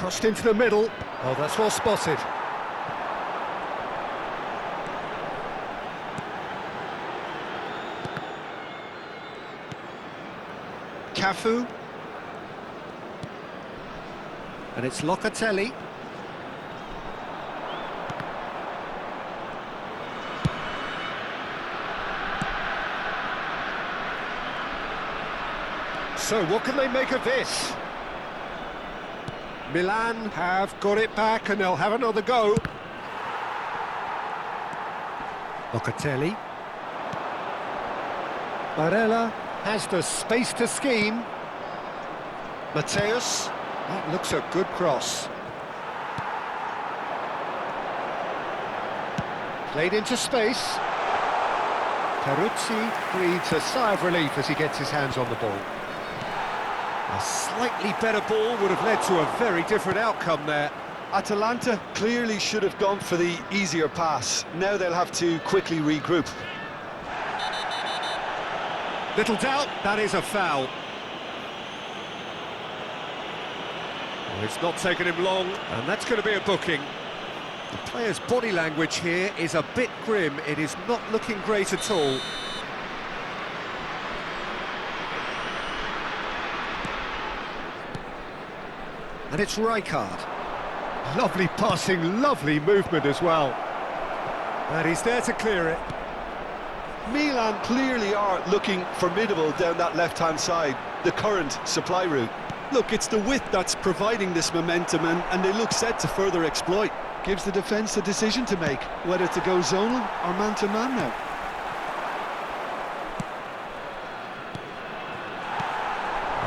Crossed into the middle. Oh, that's well spotted. Cafu. And it's Locatelli. So what can they make of this? Milan have got it back and they'll have another go. Locatelli. Barella has the space to scheme. Mateus. That looks a good cross. Played into space. Peruzzi breathes a sigh of relief as he gets his hands on the ball. A slightly better ball would have led to a very different outcome there. Atalanta clearly should have gone for the easier pass. Now they'll have to quickly regroup. Little doubt, that is a foul. Well, it's not taken him long, and that's going to be a booking. The player's body language here is a bit grim. It is not looking great at all. And it's Rijkaard. Lovely passing, lovely movement as well. And he's there to clear it. Milan clearly are looking formidable down that left-hand side, the current supply route. Look, it's the width that's providing this momentum, and they look set to further exploit. Gives the defence a decision to make, whether to go zonal or man-to-man now.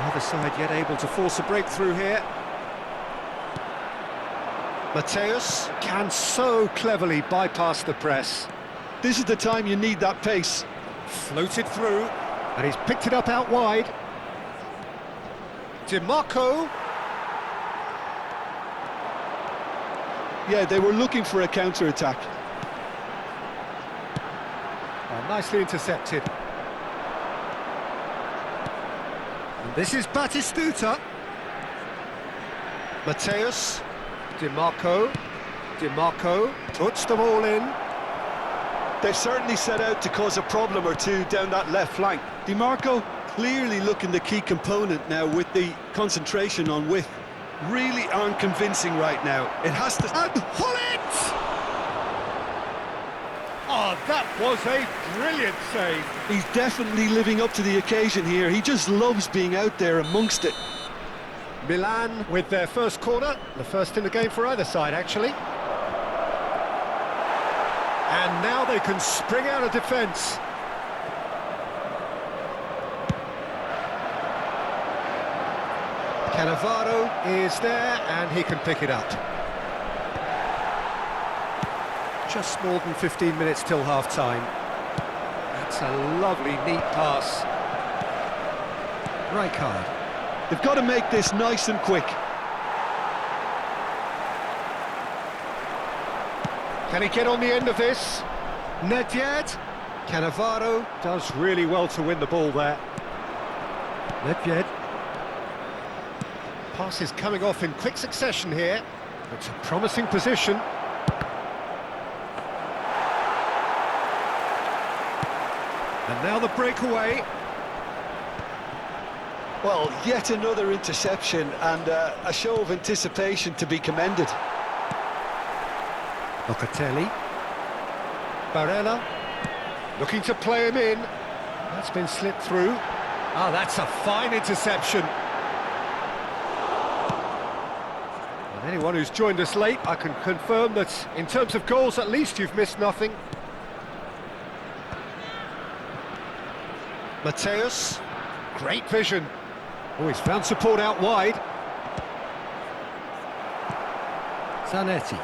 Neither side yet able to force a breakthrough here. Mateus can so cleverly bypass the press. This is the time you need that pace. Floated through, and he's picked it up out wide. DiMarco. Yeah, they were looking for a counter-attack. Oh, nicely intercepted. And this is Batistuta. Mateus. DiMarco puts them all in. They've certainly set out to cause a problem or two down that left flank. DiMarco clearly looking the key component now with the concentration on width. Really aren't convincing right now. It has to... And Gullit! Oh, that was a brilliant save. He's definitely living up to the occasion here. He just loves being out there amongst it. Milan with their first corner, the first in the game for either side, actually. And now they can spring out of defence. Cannavaro is there, and he can pick it up. Just more than 15 minutes till half-time. That's a lovely, neat pass. Rijkaard. They've got to make this nice and quick. Can he get on the end of this? Nedved. Cannavaro does really well to win the ball there. Nedved. Pass is coming off in quick succession here. It's a promising position. And now the breakaway. Well, yet another interception and a show of anticipation to be commended. Locatelli. Barella. Looking to play him in. That's been slipped through. Ah, that's a fine interception. And anyone who's joined us late, I can confirm that in terms of goals, at least you've missed nothing. Mateus. Great vision. Oh, he's found support out wide. Zanetti.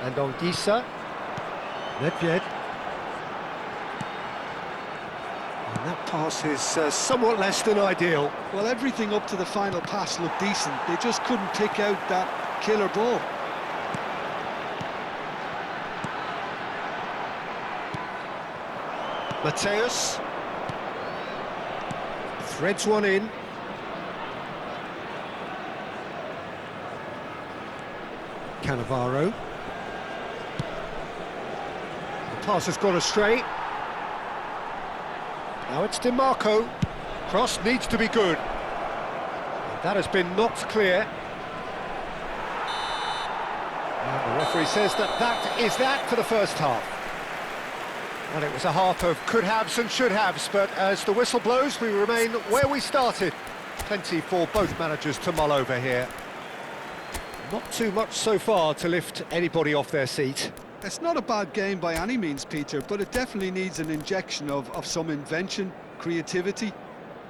And Anguissa. Nedved. And that pass is somewhat less than ideal. Well, everything up to the final pass looked decent. They just couldn't pick out that killer ball. Mateus. Threads one in. Cannavaro. The pass has gone astray. Now it's DiMarco. Cross needs to be good. And that has been knocked clear. And the referee says that is that for the first half. And it was a half of could-haves and should-haves, but as the whistle blows, we remain where we started. Plenty for both managers to mull over here. Not too much so far to lift anybody off their seat. It's not a bad game by any means, Peter, but it definitely needs an injection of some invention, creativity.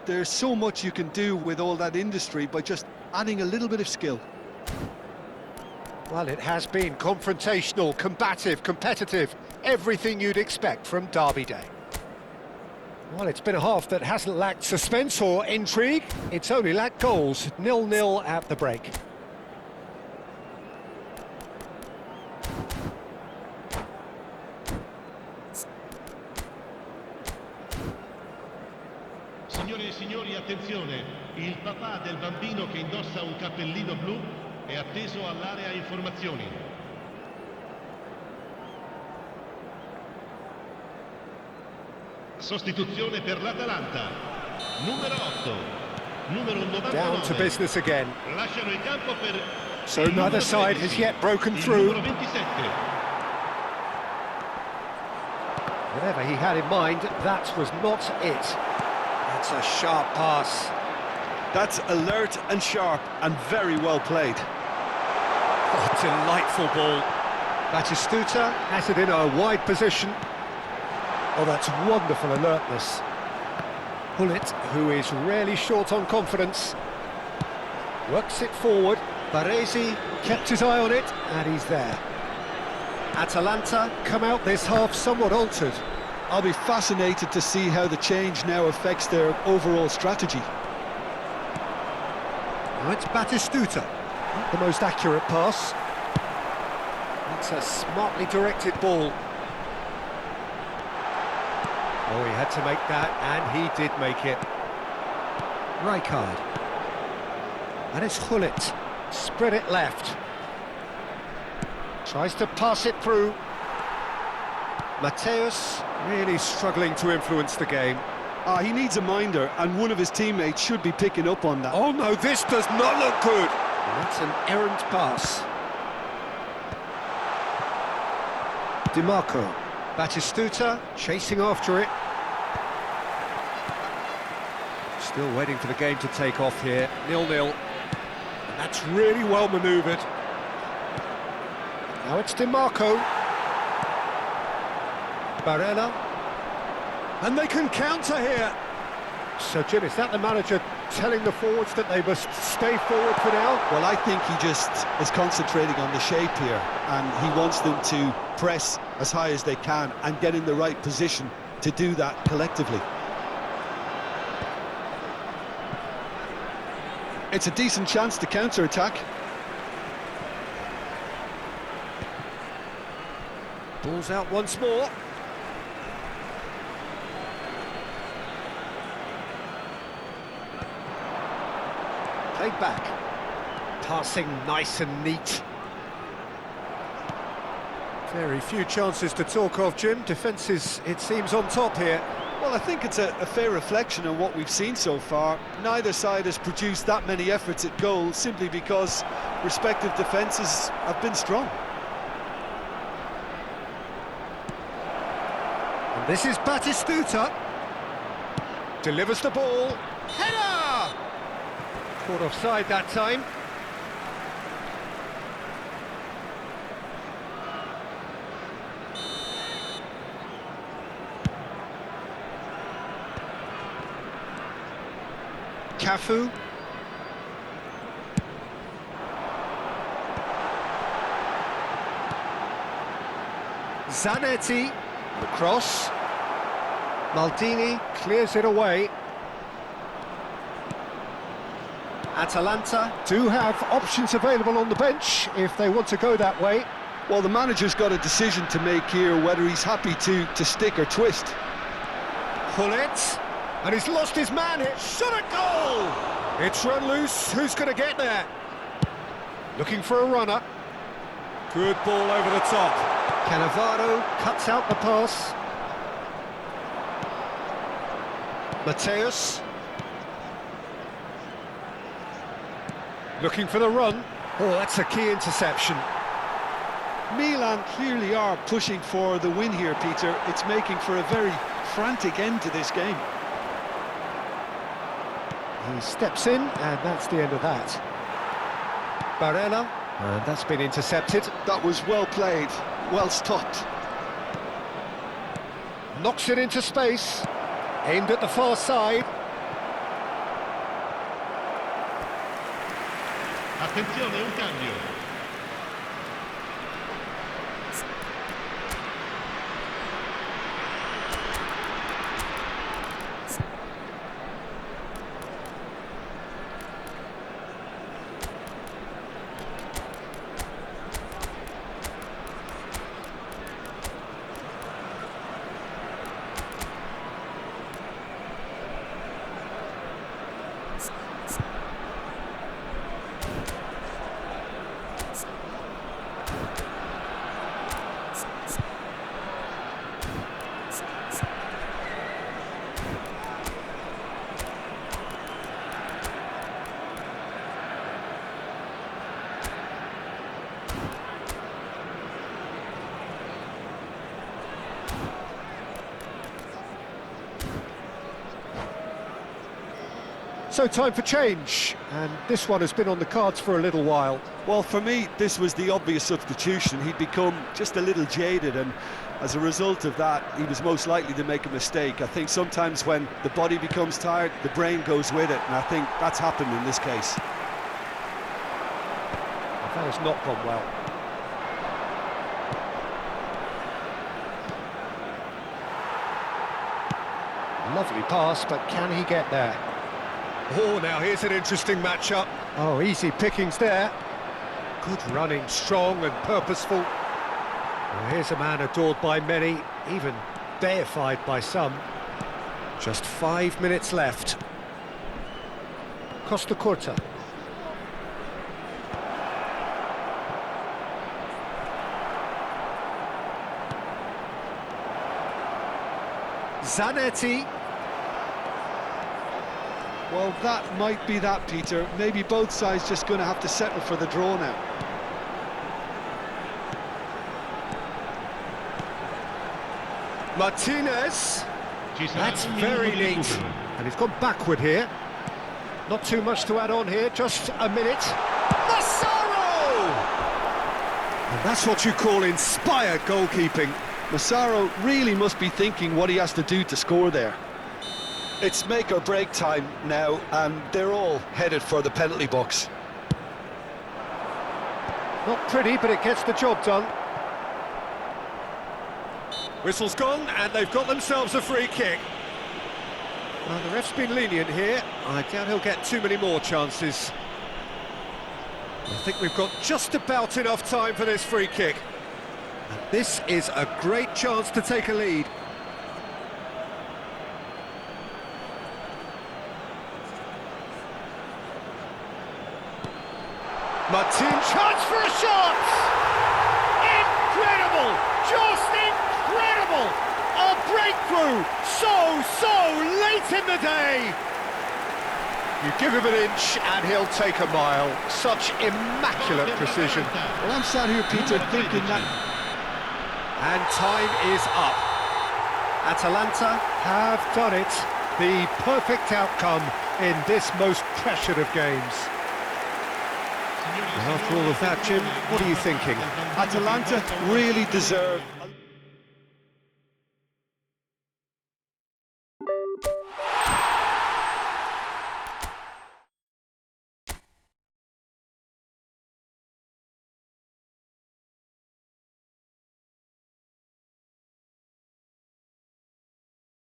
There's so much you can do with all that industry by just adding a little bit of skill. Well, it has been confrontational, combative, competitive, everything you'd expect from Derby Day. Well, it's been a half that hasn't lacked suspense or intrigue, it's only lacked goals, 0-0 at the break. Signore e signori, attenzione, il papà del bambino che indossa un cappellino blu è atteso all'area informazioni. Sostituzione per l'Atalanta. Numero 8. Numero 99. Down to business again. Lasciano il campo per So neither side has yet broken through. Numero 27. Whatever he had in mind, that was not it. That's a sharp pass. That's alert and sharp and very well played. Oh, delightful ball. Batistuta has it in a wide position. Oh, that's wonderful alertness. Gullit, who is rarely short on confidence, works it forward. Baresi kept his eye on it, and he's there. Atalanta come out this half somewhat altered. I'll be fascinated to see how the change now affects their overall strategy. Now it's Batistuta. Not the most accurate pass. It's a smartly directed ball. Oh, he had to make that, and he did make it. Rijkaard. And it's Gullit. Spread it left. Tries to pass it through. Mateus really struggling to influence the game. He needs a minder, and one of his teammates should be picking up on that. Oh no, this does not look good. And that's an errant pass. DiMarco. Batistuta chasing after it. Still waiting for the game to take off here. 0-0. And that's really well manoeuvred. Now it's DiMarco. Barella. And they can counter here. So, Jim, is that the manager telling the forwards that they must stay forward for now? Well, I think he just is concentrating on the shape here, and he wants them to press as high as they can and get in the right position to do that collectively. It's a decent chance to counter-attack. Ball's out once more. Played back. Passing nice and neat. Very few chances to talk of, Jim. Defence is, it seems, on top here. Well, I think it's a fair reflection on what we've seen so far. Neither side has produced that many efforts at goal simply because respective defences have been strong. And this is Batistuta. Delivers the ball. Header! Caught offside that time. Cafu. Zanetti. The cross. Maldini clears it away. Atalanta do have options available on the bench if they want to go that way. Well, the manager's got a decision to make here, whether he's happy to stick or twist. Gullit, and he's lost his man. It's shot at goal. It's run loose. Who's going to get there? Looking for a runner. Good ball over the top. Cannavaro cuts out the pass. Mateus. Looking for the run. Oh, that's a key interception. Milan clearly are pushing for the win here, Peter. It's making for a very frantic end to this game. He steps in, and that's the end of that. Barella, and that's been intercepted. That was well played, well stopped. Knocks it into space, aimed at the far side. Attenzione, un cambio. So time for change, and this one has been on the cards for a little while. Well, for me, this was the obvious substitution. He'd become just a little jaded, and as a result of that, he was most likely to make a mistake. I think sometimes when the body becomes tired, the brain goes with it, and I think that's happened in this case. That has not gone well. Lovely pass, but can he get there? Oh, now here's an interesting matchup. Oh, easy pickings there. Good running, strong and purposeful. Well, here's a man adored by many, even deified by some. Just 5 minutes left. Costa Curta. Zanetti. Well, that might be that, Peter. Maybe both sides just going to have to settle for the draw now. Martinez. That's very neat. And he's gone backward here. Not too much to add on here, just a minute. Massaro! And that's what you call inspired goalkeeping. Massaro really must be thinking what he has to do to score there. It's make or break time now, and they're all headed for the penalty box. Not pretty, but it gets the job done. Whistle's gone, and they've got themselves a free kick. Well, the ref's been lenient here. I doubt he'll get too many more chances. I think we've got just about enough time for this free kick. And this is a great chance to take a lead. Martin, chance for a shot! Incredible! Just incredible! A breakthrough! So late in the day! You give him an inch and he'll take a mile. Such immaculate precision. Well, I'm sat here, Peter, thinking that... And time is up. Atalanta have done it. The perfect outcome in this most pressured of games. And after all of that, Jim, what are you thinking? Atalanta really deserve...